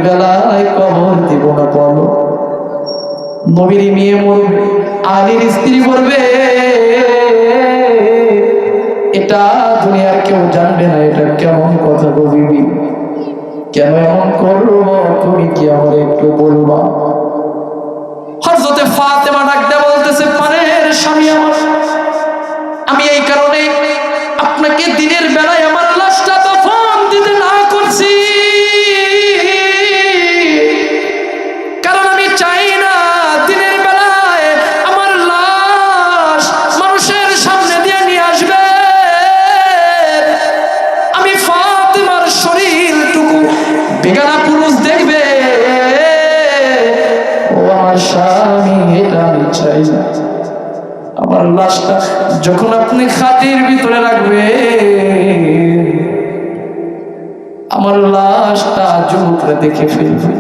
বেলায় কবর দিব না বলো? নবীর মেয়ে মরবে, আলীর স্ত্রী মরবে, এটা দুনিয়ার কেউ জানবে না। এটা কেমন কথা গো বিবি? কেন এমন করবো? তুমি কি আমার একটু বলবা? হযরতে ফাতেমা ডাক দিয়ে বলতেছে, পানের স্বামী আমার, আমি এই কারণে আপনাকে দিনের বেলায় আমার লাশটা দাফন দিতে না করছি, কারণ আমি চাই না দিনের বেলায় আমার লাশ মানুষের সামনে দিয়ে নিয়ে আসবে। আমি ফাতেমার শরীরটুকু বেগানা পুরুষ দেখবে, ও আমার স্বামী, এটা আমি চাই না। আমার লাশটা যখন আপনি খাটির ভিতরে রাখবে, আমার লাশটা যুবকরা দেখে ফেলবে।